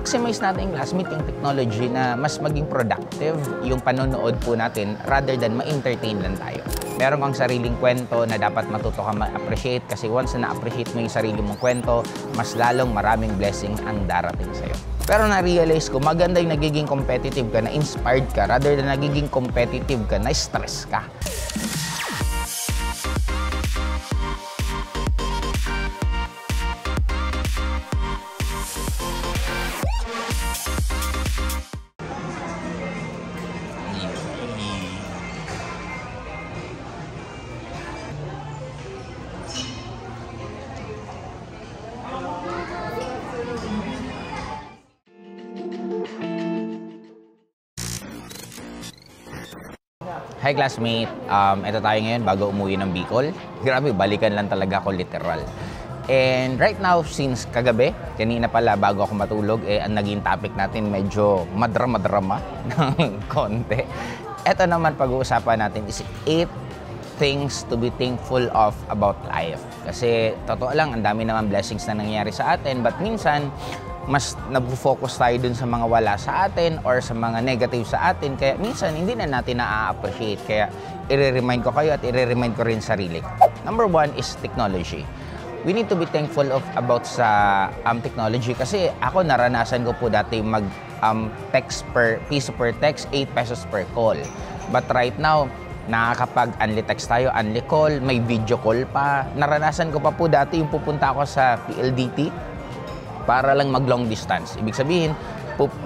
maximize natin yung classmate yung technology na mas maging productive yung panonood po natin rather than ma-entertain lang tayo. Meron kang sariling kwento na dapat matuto ka ma-appreciate kasi once na na-appreciate mo yung sarili mong kwento, mas lalong maraming blessing ang darating sa'yo. Pero na-realize ko, maganda yung nagiging competitive ka, na-inspired ka, rather than nagiging competitive ka, na-stress ka. Hi classmate, ito tayo ngayon bago umuwi ng Bicol. Grabe, balikan lang talaga ako literal. And right now, since kagabi, kanina pala bago ako matulog, ang naging topic natin medyo madrama-drama ng konti. Ito naman pag-uusapan natin is 8 things to be thankful of about life. Kasi totoo lang, ang dami naman blessings na nangyayari sa atin, but minsan, mas nag-focus tayo dun sa mga wala sa atin or sa mga negative sa atin. Kaya minsan, hindi na natin na-appreciate. Kaya i-remind ko kayo at i-remind ko rin sarili ko. Number 1 is technology. We need to be thankful about sa technology kasi ako naranasan ko po dati text per piso per text, 8 pesos per call. But right now, nakakapag-unli text tayo, unli call, may video call pa. Naranasan ko pa po dati yung pupunta ako sa PLDT para lang mag-long distance. Ibig sabihin,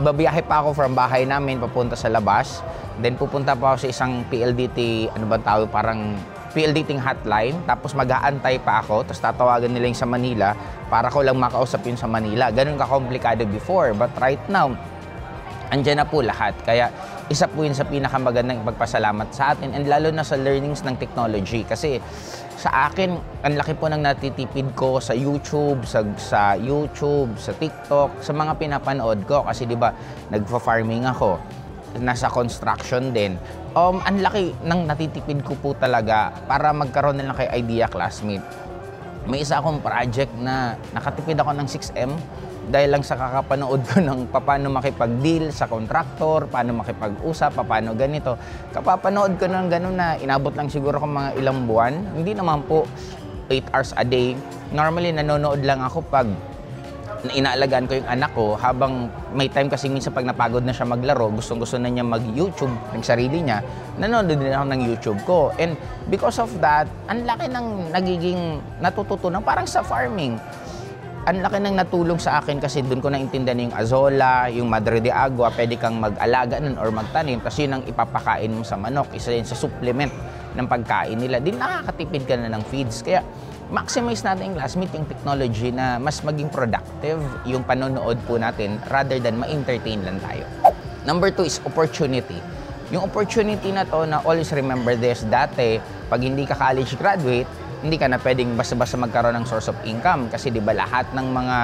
babiyahe pa ako from bahay namin papunta sa labas. Then pupunta pa ako sa isang PLDT, ano ba tawag, parang PLDT hotline. Tapos mag-aantay pa ako, tapos tatawagan nila yung sa Manila para ko lang makausap yun sa Manila. Ganun ka-komplikado before. But right now, andyan na po lahat. Kaya isa po yun sa pinakamagandang ipagpasalamat sa atin and lalo na sa learnings ng technology. Kasi sa akin, ang laki po ng natitipid ko sa YouTube, sa TikTok, sa mga pinapanood ko. Kasi di ba, nagfa-farming ako, nasa construction din. Ang laki ng natitipid ko po talaga para magkaroon na lang kay idea classmate. May isa akong project na nakatipid ako ng 6M dahil lang sa kakapanood ko ng paano makipag-deal sa contractor, paano makipag-usap, paano ganito. Kapapanood ko ng gano'n na inabot lang siguro kung mga ilang buwan. Hindi naman po 8 hours a day. Normally, nanonood lang ako pag inaalagaan ko yung anak ko habang may time kasi minsan pag napagod na siya maglaro, gustong-gusto na niya mag-YouTube ng sarili niya, nanonood din ako ng YouTube ko. And because of that, ang laki ng nagiging natututunan parang sa farming. Ang laki ng natulong sa akin kasi doon ko naintindihan yung azola, yung madre de agua, pwede kang mag-alaga nun or magtanim kasi yun ang ipapakain mo sa manok. Isa yun sa supplement ng pagkain nila. Din nakakatipid ka na ng feeds. Kaya maximize natin yung classmate yung technology na mas maging productive yung panonood po natin rather than ma-entertain lang tayo. Number 2 is opportunity. Yung opportunity na to na always remember this, dati pag hindi ka college graduate, hindi ka na pwedeng basta-basta magkaroon ng source of income kasi di ba lahat ng mga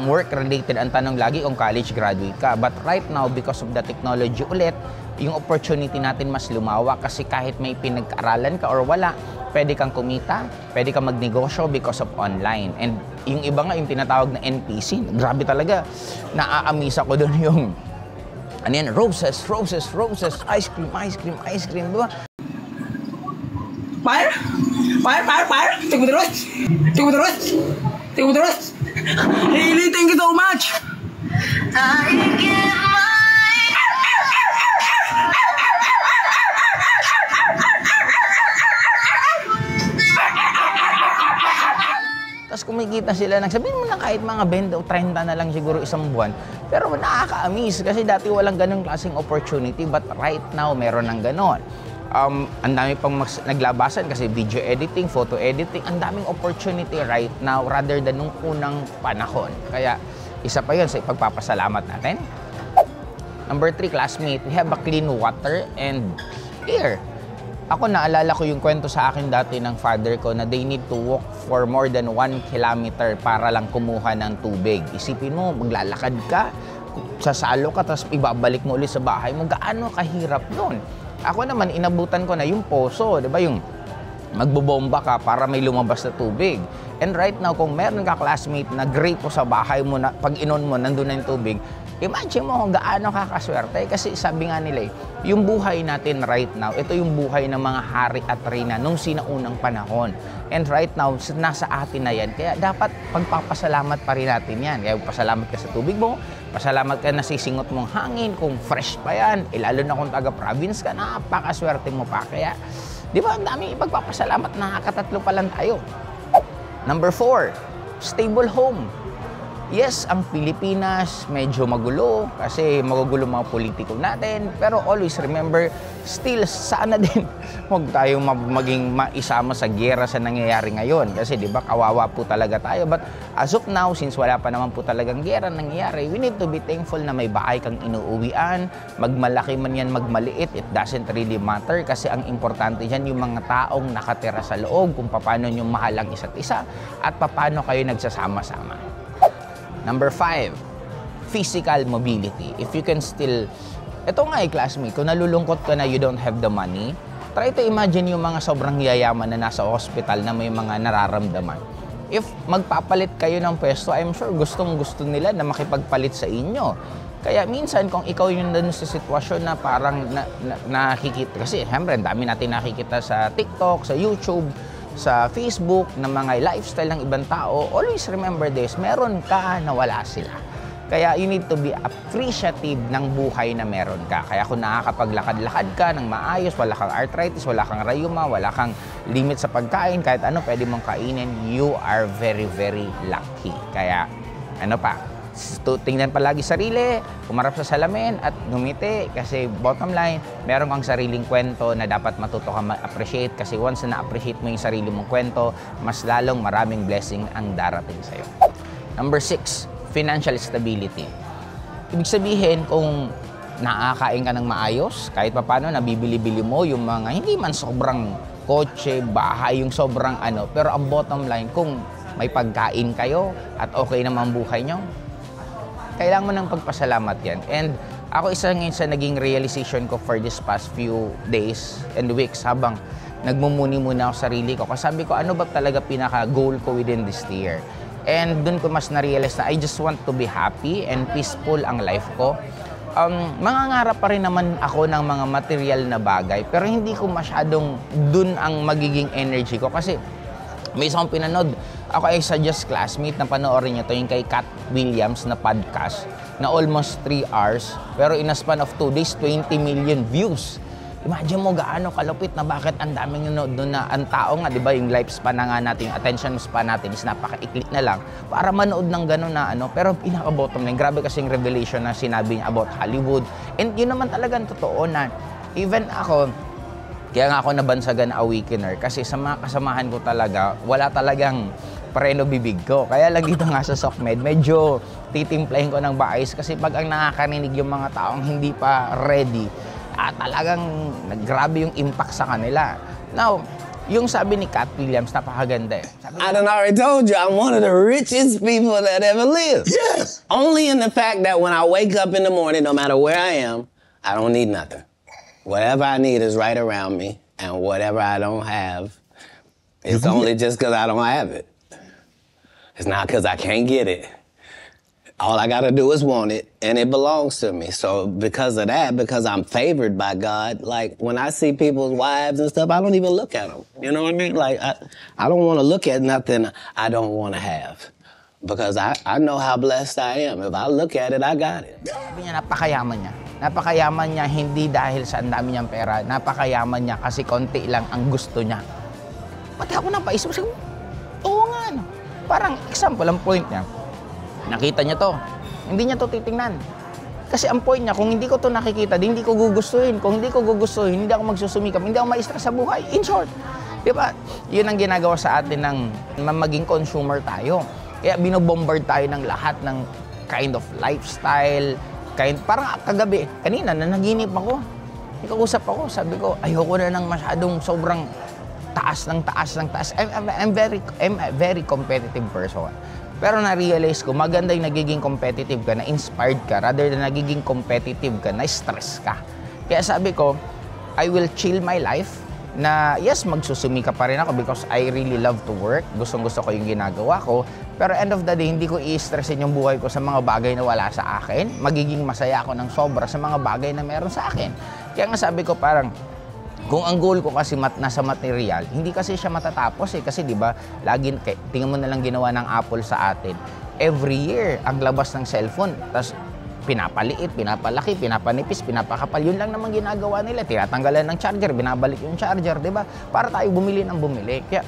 work-related ang tanong lagi kung college graduate ka. But right now, because of the technology ulit, yung opportunity natin mas lumawak kasi kahit may pinag-aralan ka or wala, pwede kang kumita, pwede kang magnegosyo because of online. And yung iba nga, yung tinatawag na NPC, grabe talaga, naaamisa ko doon yung ano yan, roses, ice cream, di ba? Fire! Take with the rest! Hailey, thank you so much! Tapos kumikita sila, sabihin mo na kahit mga 20 o 30 na lang siguro isang buwan. Pero nakaka-amaze kasi dati walang ganong klaseng opportunity but right now meron ng ganon. Ang dami pang naglabasan kasi video editing, photo editing, ang daming opportunity right now rather than nung unang panahon. Kaya isa pa yun sa ipagpapasalamat natin. Number 3, classmate, we have a clean water and air. Ako naalala ko yung kwento sa akin dati ng father ko na they need to walk for more than 1 kilometer para lang kumuha ng tubig. Isipin mo, maglalakad ka, sasalo ka, tapos ibabalik mo ulit sa bahay mo, gaano kahirap yun. Ako naman, inabutan ko na yung poso, di ba? Yung magbobomba ka para may lumabas na tubig. And right now, kung meron ka classmate na gripo sa bahay mo, na pag inon mo, nandun na yung tubig, imagine mo kung gaano ka kaswerte. Kasi sabi nga nila, yung buhay natin right now, ito yung buhay ng mga hari at reyna nung sinaunang panahon. And right now, nasa atin na yan. Kaya dapat pagpapasalamat pa rin natin yan. Kaya pasalamat ka sa tubig mo, pasalamat ka na sisingot mong hangin, kung fresh pa yan. Lalo na kung taga-province ka, napakaswerte mo pa. Kaya, di ba, ang daming ipagpapasalamat, nakakatatlo pa lang tayo. Number 4, stable home. Yes, ang Pilipinas medyo magulo kasi magugulo mga politiko natin. Pero always remember, still sana din huwag tayong maging maisama sa giyera sa nangyayari ngayon. Kasi di ba kawawa po talaga tayo. But as of now, since wala pa naman po talagang giyera nangyayari, we need to be thankful na may bahay kang inuuwian. Magmalaki man yan, magmaliit, it doesn't really matter. Kasi ang importante dyan yung mga taong nakatira sa loob, kung paano nyo mahal ang isa't isa at paano kayo nagsasama-sama. Number 5, physical mobility. If you can still, ito nga classmate, kung nalulungkot ka na you don't have the money, try to imagine yung mga sobrang yayaman na nasa hospital na may mga nararamdaman. If magpapalit kayo ng pwesto, I'm sure gustong-gusto nila na makipagpalit sa inyo. Kaya minsan kung ikaw yun dun sa sitwasyon na parang nakikita, kasi siyempre dami natin nakikita sa TikTok, sa YouTube, sa Facebook, ng mga lifestyle ng ibang tao, always remember this, meron ka na wala sila. Kaya you need to be appreciative ng buhay na meron ka. Kaya kung nakakapaglakad-lakad ka ng maayos, wala kang arthritis, wala kang rayuma, wala kang limit sa pagkain, kahit ano pwede mong kainin, you are very, very lucky. Kaya ano pa, tingnan palagi sarili, umarap sa salamin at ngumiti kasi bottom line, meron kang sariling kwento na dapat matuto kang ma-appreciate kasi once na na-appreciate mo yung sarili mong kwento, mas lalong maraming blessing ang darating sa'yo. Number 6, financial stability. Ibig sabihin kung nakakain ka ng maayos, kahit paano nabibili-bili mo yung mga hindi man sobrang kotse, bahay, yung sobrang ano, pero ang bottom line, kung may pagkain kayo at okay naman buhay nyo, kailangan mo ng pagpasalamat yan. And ako isa ngayon sa naging realization ko for this past few days and weeks habang nagmumuni-muna ako sa sarili ko. Kasi sabi ko, ano ba talaga pinaka-goal ko within this year? And dun ko mas na-realize na I just want to be happy and peaceful ang life ko. Mangangarap pa rin naman ako ng mga material na bagay pero hindi ko masyadong dun ang magiging energy ko. Kasi may isang pinanood, ako ay suggest classmate na panoorin niyo to yung kay Cat Williams na podcast na almost 3 hours pero in a span of 2 days, 20 million views. Imagine mo gaano kalupit na bakit ang daming nanood doon na ang tao nga, di ba, yung lifespan na nga natin, yung attention span natin is napaka-ikli na lang para manood ng gano'n na ano. Pero pinaka-bottom line, grabe kasing revelation na sinabi niya about Hollywood. And yun naman talagang totoo na even ako, kaya nga ako nabansagan na awakener kasi sa mga kasamahan ko talaga, wala talagang preno bibig ko. Kaya lang dito nga sa SOCMED, medyo titimplahin ko ng maayos kasi pag ang nakakarinig yung mga taong hindi pa ready, talagang grabe yung impact sa kanila. Now, yung sabi ni Cat Williams, napakaganda eh. I done already told you, I'm one of the richest people that ever lived. Yes! Only in the fact that when I wake up in the morning, no matter where I am, I don't need nothing. Whatever I need is right around me, and whatever I don't have, it's only just because I don't have it. It's not because I can't get it. All I got to do is want it, and it belongs to me. So because of that, because I'm favored by God, like when I see people's wives and stuff, I don't even look at them. You know what I mean? Like I don't want to look at nothing I don't want to have. Because I know how blessed I am. If I look at it, I got it. Sabi niya, napakayaman niya. Napakayaman niya hindi dahil sa ang dami niyang pera. Napakayaman niya kasi konti lang ang gusto niya. Pati ako napaisip, sabi ko, oo nga. No? Parang example, ang point niya. Nakita niya to. Hindi niya to titingnan. Kasi ang point niya, kung hindi ko to nakikita, hindi ko gugustuhin. Kung hindi ko gugustuhin, hindi ako magsusumikap, hindi ako ma-stress sa buhay. In short, di ba? Yun ang ginagawa sa atin ng maging consumer tayo. Kaya binobombard tayo ng lahat ng kind of lifestyle. Parang kagabi, kanina, nanaginip ako. Ikausap ako, sabi ko, ayoko na ng masyadong sobrang taas ng taas ng taas. I'm a very competitive person. Pero na-realize ko, maganda yung nagiging competitive ka, na-inspired ka, rather than nagiging competitive ka, na-stress ka. Kaya sabi ko, I will chill my life, na yes, magsusumika pa rin ako because I really love to work. Gustong-gusto ko yung ginagawa ko. Pero end of the day, hindi ko i-stressin yung buhay ko sa mga bagay na wala sa akin. Magiging masaya ako ng sobra sa mga bagay na meron sa akin. Kaya nga sabi ko parang, kung ang goal ko kasi nasa material, hindi kasi siya matatapos eh. Kasi di ba, lagi, tingnan mo na lang ginawa ng Apple sa atin. Every year, ang labas ng cellphone, tas pinapaliit, pinapalaki, pinapanipis, pinapakapal. Yun lang naman ginagawa nila. Tinatanggalan ng charger, binabalik yung charger, di ba? Para tayo bumili ng bumili. Kaya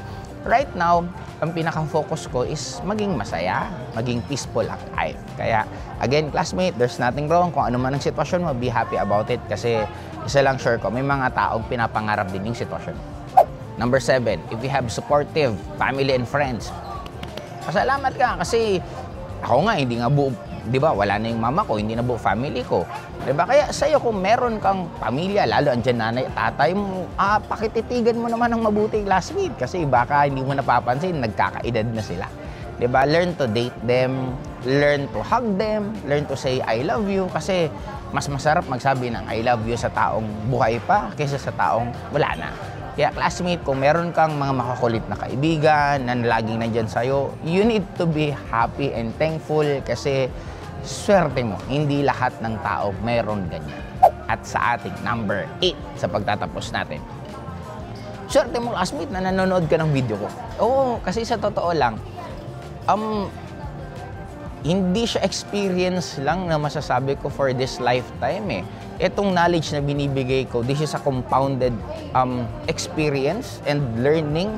right now, ang pinaka-focus ko is maging masaya, maging peaceful ang life. Kaya again, classmate, there's nothing wrong. Kung ano man ang sitwasyon mo, be happy about it. Kasi isa lang sure ko, may mga taong pinapangarap din yung sitwasyon. Number 7, if you have supportive family and friends, pasalamat ka kasi ako nga, hindi nga buo, di ba, wala na yung mama ko, hindi na buo family ko. Di ba? Kaya sa'yo kung meron kang pamilya, lalo andyan nanay at tatay mo, pakititigan mo naman ng mabuti classmate kasi baka hindi mo napapansin, nagkakaedad na sila. Di ba? Learn to date them, learn to hug them, learn to say I love you kasi mas masarap magsabi ng I love you sa taong buhay pa kaysa sa taong wala na. Kaya classmate, kung meron kang mga makakulit na kaibigan na laging nandyan sa'yo, you need to be happy and thankful kasi swerte mo, hindi lahat ng tao meron ganyan. At sa ating number 8 sa pagtatapos natin, swerte mo classmate na nanonood ka ng video ko. Oo, kasi sa totoo lang, hindi siya experience lang na masasabi ko for this lifetime eh. Itong knowledge na binibigay ko, this is a compounded experience and learning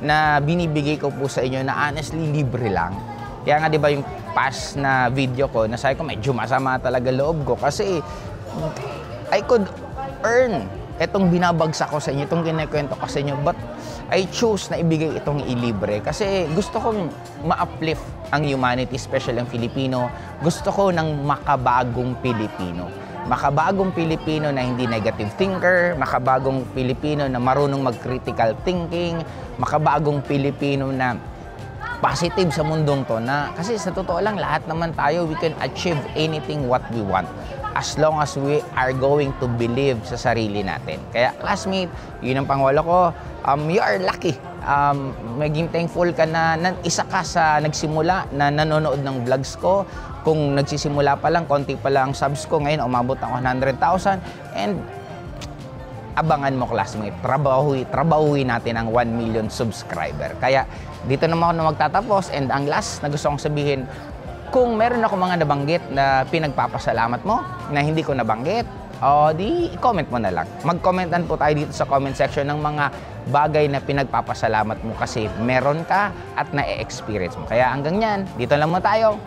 na binibigay ko po sa inyo na honestly libre lang. Kaya nga 'di ba yung past na video ko, nasabi ko medyo masama talaga loob ko kasi I could earn itong binabagsak ko sa inyo, itong kinikwento ko sa inyo, but I choose na ibigay itong ilibre kasi gusto kong ma-uplift ang humanity, especially ang Filipino. Gusto ko ng makabagong Pilipino. Makabagong Pilipino na hindi negative thinker, makabagong Pilipino na marunong mag-critical thinking, makabagong Pilipino na positive sa mundong to na kasi sa totoo lang lahat naman tayo we can achieve anything what we want as long as we are going to believe sa sarili natin. Kaya classmate, yun ang pangwalo ko, you are lucky. Maging thankful ka na isa ka sa nagsimula na nanonood ng vlogs ko. Kung nagsisimula pa lang, konti pa lang subs ko, ngayon umabot ako 100,000 and abangan mo classmate, trabahuin natin ang 1 million subscriber. Kaya dito naman ako na magtatapos and ang last na gusto kong sabihin, kung meron ako mga nabanggit na pinagpapasalamat mo na hindi ko nabanggit, o di i-comment mo na lang. Mag-commentan po tayo dito sa comment section ng mga bagay na pinagpapasalamat mo kasi meron ka at na-experience mo. Kaya hanggang yan, dito lang mo tayo.